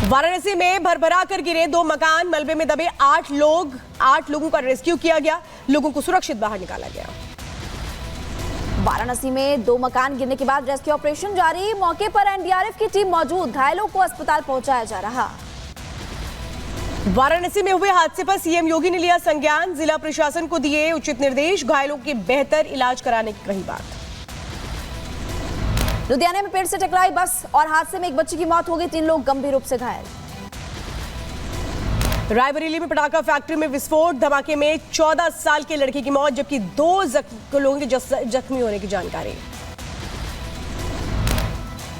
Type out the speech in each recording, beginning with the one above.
वाराणसी में भरभरा कर गिरे 2 मकान, मलबे में दबे 8 लोगों का रेस्क्यू किया गया। लोगों को सुरक्षित बाहर निकाला गया। वाराणसी में 2 मकान गिरने के बाद रेस्क्यू ऑपरेशन जारी। मौके पर एनडीआरएफ की टीम मौजूद, घायलों को अस्पताल पहुंचाया जा रहा। वाराणसी में हुए हादसे पर सीएम योगी ने लिया संज्ञान, जिला प्रशासन को दिए उचित निर्देश, घायलों के बेहतर इलाज कराने की कही बात। लुधियाना में पेड़ से टकराई बस और हादसे में एक बच्ची की मौत हो गई, 3 लोग गंभीर रूप से घायल। रायबरेली में पटाखा फैक्ट्री में विस्फोट, धमाके में 14 साल के लड़के की मौत जबकि 2 लोगों के जख्मी होने की जानकारी।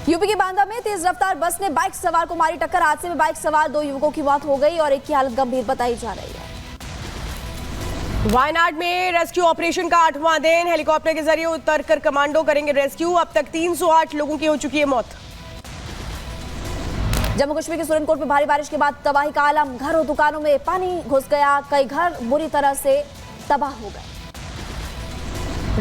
यूपी के बांदा में तेज रफ्तार बस ने बाइक सवार को मारी टक्कर। हादसे में बाइक सवार 2 युवकों की मौत हो गई और एक की हालत गंभीर बताई जा रही है। वायनाड में रेस्क्यू ऑपरेशन का 8वां दिन, हेलीकॉप्टर के जरिए उतरकर कमांडो करेंगे रेस्क्यू। अब तक 308 लोगों की हो चुकी है मौत। जम्मू कश्मीर के सुरनकोट में भारी बारिश के बाद तबाही का आलम, घरों दुकानों में पानी घुस गया, कई घर बुरी तरह से तबाह हो गए।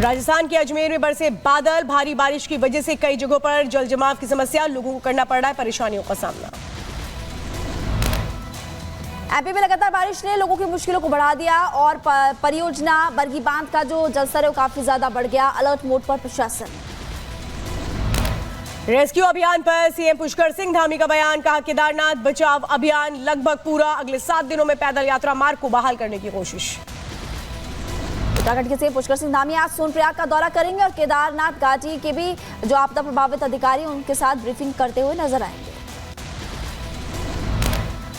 राजस्थान के अजमेर में बरसे बादल, भारी बारिश की वजह से कई जगहों पर जल जमाव की समस्या, लोगों को करना पड़ रहा है परेशानियों का सामना। एमपी में लगातार बारिश ने लोगों की मुश्किलों को बढ़ा दिया और परियोजना बरगी बांध का जो जलस्तर है वो काफी ज्यादा बढ़ गया। अलर्ट मोड पर प्रशासन। रेस्क्यू अभियान पर सीएम पुष्कर सिंह धामी का बयान, कहा केदारनाथ बचाव अभियान लगभग पूरा, अगले 7 दिनों में पैदल यात्रा मार्ग को बहाल करने की कोशिश। उत्तराखंड के सीएम पुष्कर सिंह धामी आज सोनप्रयाग का दौरा करेंगे और केदारनाथ घाटी के भी जो आपदा प्रभावित अधिकारी उनके साथ ब्रीफिंग करते हुए नजर आएंगे।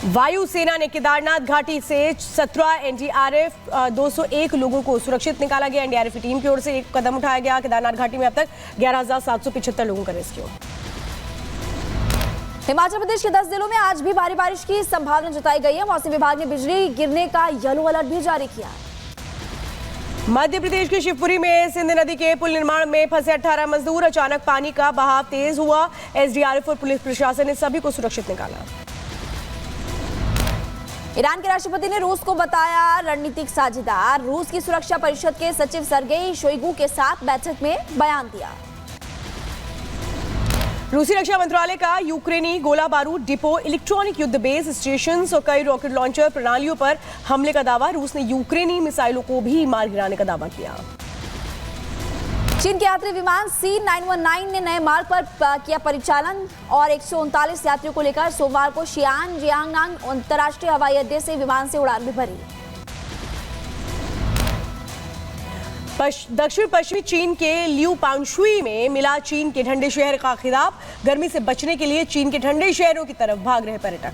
वायुसेना ने केदारनाथ घाटी से 17 एनडीआरएफ 201 लोगों को सुरक्षित निकाला गया। एनडीआरएफ की टीम की ओर से एक कदम उठाया गया। केदारनाथ घाटी में अब तक 11,775 लोगों का रेस्क्यू। हिमाचल प्रदेश के 10 जिलों में आज भी भारी बारिश की संभावना जताई गई है। मौसम विभाग ने बिजली गिरने का येलो अलर्ट भी जारी किया। मध्य प्रदेश के शिवपुरी में सिंध नदी के पुल निर्माण में फंसे 18 मजदूर, अचानक पानी का बहाव तेज हुआ। एसडीआरएफ और पुलिस प्रशासन ने सभी को सुरक्षित निकाला। ईरान के राष्ट्रपति ने रूस को बताया रणनीतिक साझेदार। रूस की सुरक्षा परिषद के सचिव सर्गेई शोइगु के साथ बैठक में बयान दिया। रूसी रक्षा मंत्रालय का यूक्रेनी गोला बारूद डिपो, इलेक्ट्रॉनिक युद्ध बेस स्टेशन और कई रॉकेट लॉन्चर प्रणालियों पर हमले का दावा। रूस ने यूक्रेनी मिसाइलों को भी मार गिराने का दावा किया। चीन के यात्री विमान C919 ने नए मार्ग पर किया परिचालन और 139 यात्रियों को लेकर सोमवार को शियान जियांगांग अंतर्राष्ट्रीय हवाई अड्डे से विमान से उड़ान भी भरी। दक्षिण पश्चिमी चीन के लियू पांशुई में मिला चीन के ठंडे शहर का खिताब। गर्मी से बचने के लिए चीन के ठंडे शहरों की तरफ भाग रहे पर्यटक।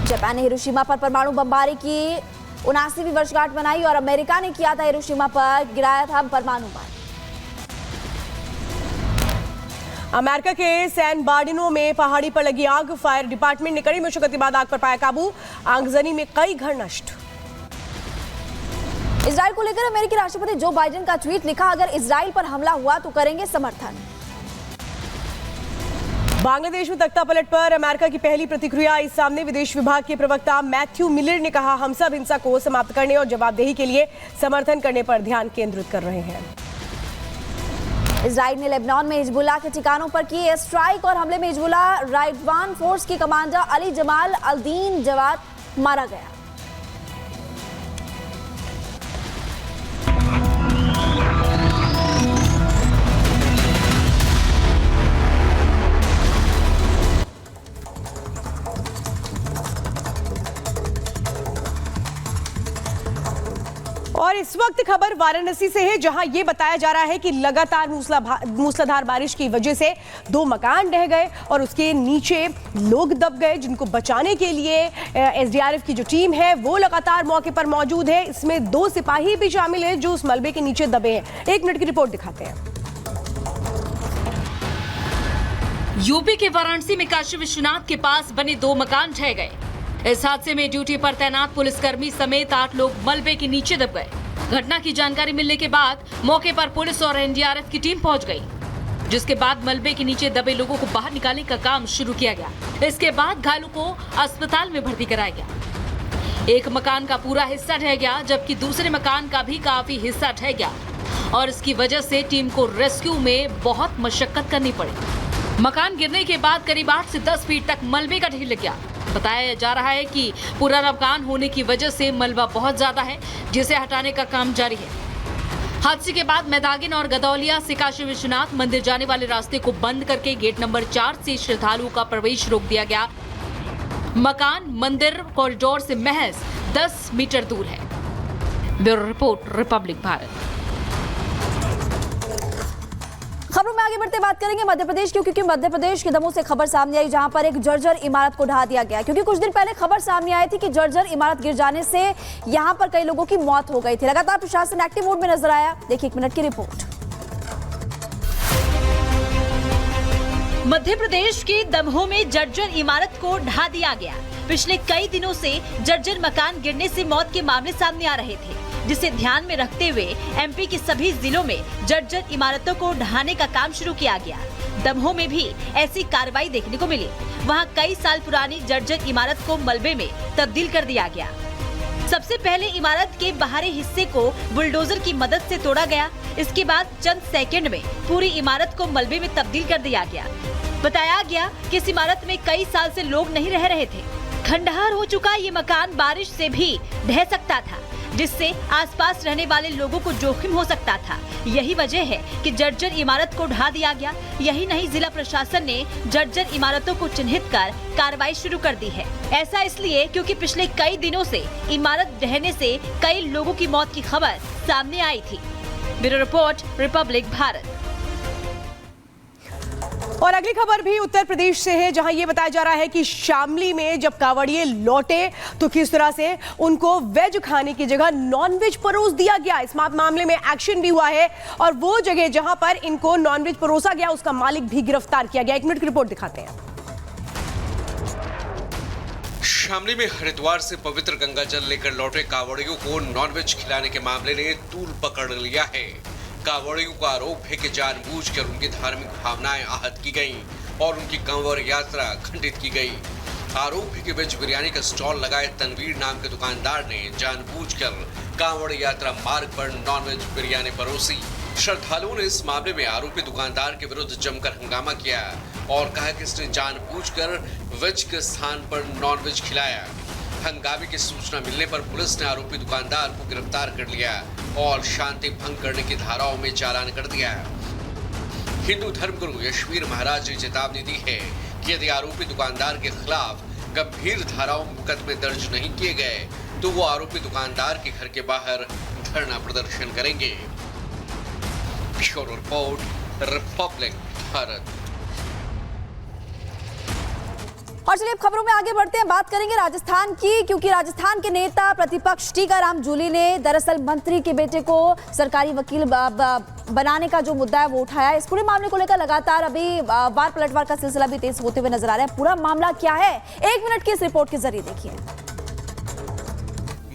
जापान ने हिरोशिमा पर परमाणु बमबारी की 79वीं वर्षगांठ मनाई और अमेरिका ने किया था हिरोशिमा पर गिराया था परमाणु बम। अमेरिका के सैन बार्डिनो में पहाड़ी पर लगी आग, फायर डिपार्टमेंट ने कड़ी मशक्कत के बाद आग पर पाया काबू। आगजनी में कई घर नष्ट। इजराइल को लेकर अमेरिकी राष्ट्रपति जो बाइडेन का ट्वीट लिखा, अगर इजराइल पर हमला हुआ तो करेंगे समर्थन। बांग्लादेश में तख्ता पलट पर अमेरिका की पहली प्रतिक्रिया आई सामने। विदेश विभाग के प्रवक्ता मैथ्यू मिलर ने कहा, हम सब हिंसा को समाप्त करने और जवाबदेही के लिए समर्थन करने पर ध्यान केंद्रित कर रहे हैं। इजराइल ने लेबनान में हिजबुल्लाह के ठिकानों पर की एयर स्ट्राइक और हमले में हिजबुल्लाह राइडवान फोर्स की commander Ali Jamal al-Din Jawad मारा गया। और इस वक्त खबर वाराणसी से है, जहां यह बताया जा रहा है कि लगातार मूसलाधार बारिश की वजह से 2 मकान ढह गए और उसके नीचे लोग दब गए, जिनको बचाने के लिए एसडीआरएफ की जो टीम है वो लगातार मौके पर मौजूद है। इसमें 2 सिपाही भी शामिल हैं जो उस मलबे के नीचे दबे हैं। 1 मिनट की रिपोर्ट दिखाते हैं। यूपी के वाराणसी में काशी विश्वनाथ के पास बने 2 मकान ढह गए। इस हादसे में ड्यूटी पर तैनात पुलिसकर्मी समेत 8 लोग मलबे के नीचे दब गए। घटना की जानकारी मिलने के बाद मौके पर पुलिस और एनडीआरएफ की टीम पहुंच गई, जिसके बाद मलबे के नीचे दबे लोगों को बाहर निकालने का काम शुरू किया गया। इसके बाद घायलों को अस्पताल में भर्ती कराया गया। एक मकान का पूरा हिस्सा ढह गया, जबकि दूसरे मकान का भी काफी हिस्सा ढह गया और इसकी वजह से टीम को रेस्क्यू में बहुत मशक्कत करनी पड़ी। मकान गिरने के बाद करीब 8 से 10 फीट तक मलबे का ढेर लग गया। बताया जा रहा है कि पुराना मकान होने की वजह से मलबा बहुत ज्यादा है, जिसे हटाने का काम जारी है। हादसे के बाद मैदागिन और गदौलिया से काशी विश्वनाथ मंदिर जाने वाले रास्ते को बंद करके गेट नंबर 4 से श्रद्धालुओं का प्रवेश रोक दिया गया। मकान मंदिर कॉरिडोर से महज 10 मीटर दूर है। Bureau report, Republic Bharat. खबरों में आगे बढ़ते बात करेंगे मध्य प्रदेश की, क्योंकि मध्य प्रदेश के दमोह से खबर सामने आई जहां पर एक जर्जर इमारत को ढहा दिया गया। क्योंकि कुछ दिन पहले खबर सामने आई थी कि जर्जर इमारत गिर जाने से यहां पर कई लोगों की मौत हो गई थी। लगातार प्रशासन एक्टिव मोड में नजर आया। देखिए 1 मिनट की रिपोर्ट। मध्य प्रदेश के दमोह में जर्जर इमारत को ढहा दिया गया। पिछले कई दिनों से जर्जर मकान गिरने से मौत के मामले सामने आ रहे थे, जिसे ध्यान में रखते हुए एमपी के सभी जिलों में जर्जर इमारतों को ढहाने का काम शुरू किया गया। दमोह में भी ऐसी कार्रवाई देखने को मिली। वहां कई साल पुरानी जर्जर इमारत को मलबे में तब्दील कर दिया गया। सबसे पहले इमारत के बाहरी हिस्से को बुलडोजर की मदद से तोड़ा गया। इसके बाद चंद सेकंड में पूरी इमारत को मलबे में तब्दील कर दिया गया। बताया गया कि इस इमारत में कई साल से लोग नहीं रह रहे थे। खंडहर हो चुका ये मकान बारिश से भी ढह सकता था, जिससे आसपास रहने वाले लोगों को जोखिम हो सकता था। यही वजह है कि जर्जर इमारत को ढहा दिया गया। यही नहीं, जिला प्रशासन ने जर्जर इमारतों को चिन्हित कर कार्रवाई शुरू कर दी है। ऐसा इसलिए क्योंकि पिछले कई दिनों से इमारत ढहने से कई लोगों की मौत की खबर सामने आई थी। Bureau report, Republic Bharat. और अगली खबर भी उत्तर प्रदेश से है, जहां ये बताया जा रहा है कि शामली में जब कांवड़िए लौटे तो किस तरह से उनको वेज खाने की जगह नॉनवेज परोस दिया गया। इस मामले में एक्शन भी हुआ है और वो जगह जहां पर इनको नॉनवेज परोसा गया उसका मालिक भी गिरफ्तार किया गया। 1 मिनट की रिपोर्ट दिखाते हैं। शामली में हरिद्वार से पवित्र गंगा जल लेकर लौटे कांवड़ियों को नॉनवेज खिलाने के मामले ने तूल पकड़ लिया है। कांवड़ियों का आरोप है कि जानबूझकर उनकी धार्मिक भावनाएं आहत की गईं और उनकी कांवड़ यात्रा खंडित की गई। आरोप है कि वेज बिरयानी का स्टॉल लगाए तनवीर नाम के दुकानदार ने जानबूझकर कांवड़ यात्रा मार्ग पर नॉनवेज बिरयानी परोसी। श्रद्धालुओं ने इस मामले में आरोपी दुकानदार के विरुद्ध जमकर हंगामा किया और कहा कि इसने जानबूझकर वेज के स्थान पर नॉनवेज खिलाया। हंगामे की सूचना मिलने पर पुलिस ने आरोपी दुकानदार को गिरफ्तार कर लिया और शांति भंग करने की धाराओं में चालान कर दिया। हिंदू धर्मगुरु यशवीर महाराज ने चेतावनी दी है कि यदि आरोपी दुकानदार के खिलाफ गंभीर धाराओं में मुकदमे दर्ज नहीं किए गए तो वो आरोपी दुकानदार के घर के बाहर धरना प्रदर्शन करेंगे। Bureau report, Republic Bharat. और चलिए अब खबरों में आगे बढ़ते हैं। बात करेंगे राजस्थान की, क्योंकि राजस्थान के नेता प्रतिपक्ष टीकाराम जूली ने दरअसल मंत्री के बेटे को सरकारी वकील बनाने का जो मुद्दा है वो उठाया। इस पूरे मामले को लेकर लगातार अभी वार पलटवार का सिलसिला भी तेज होते हुए नजर आ रहा है। पूरा मामला क्या है, 1 मिनट की इस रिपोर्ट के जरिए देखिए।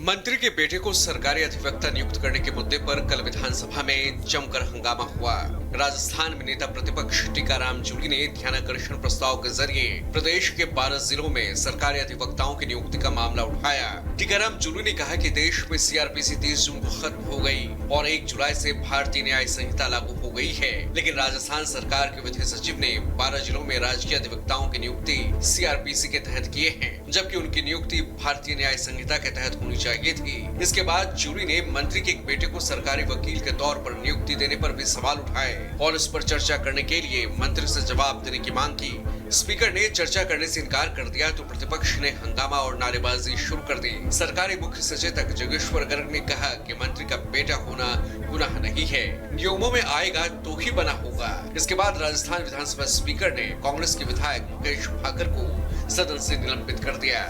मंत्री के बेटे को सरकारी अधिवक्ता नियुक्त करने के मुद्दे पर कल विधानसभा में जमकर हंगामा हुआ। राजस्थान में नेता प्रतिपक्ष टीकाराम जूली ने ध्यानाकर्षण प्रस्ताव के जरिए प्रदेश के 12 जिलों में सरकारी अधिवक्ताओं की नियुक्ति का मामला उठाया। टीकाराम जूली ने कहा कि देश में सीआरपीसी 30 जून को खत्म हो गई और 1 जुलाई से भारतीय न्याय संहिता लागू हो गई है, लेकिन राजस्थान सरकार के विधि सचिव ने 12 जिलों में राजकीय अधिवक्ताओं की नियुक्ति सीआरपीसी के तहत किए हैं, जबकि उनकी नियुक्ति भारतीय न्याय संहिता के तहत होनी चाहिए थी। इसके बाद जूली ने मंत्री के एक बेटे को सरकारी वकील के तौर पर नियुक्ति देने पर भी सवाल उठाए और इस पर चर्चा करने के लिए मंत्री से जवाब देने की मांग की। स्पीकर ने चर्चा करने से इनकार कर दिया तो प्रतिपक्ष ने हंगामा और नारेबाजी शुरू कर दी। सरकारी मुख्य सचेतक जोगेश्वर गर्ग ने कहा कि मंत्री का बेटा होना गुनाह नहीं है, नियमों में आएगा तो ही बना होगा। इसके बाद राजस्थान विधानसभा स्पीकर ने कांग्रेस के विधायक मुकेश भाकर को सदन से निलंबित कर दिया।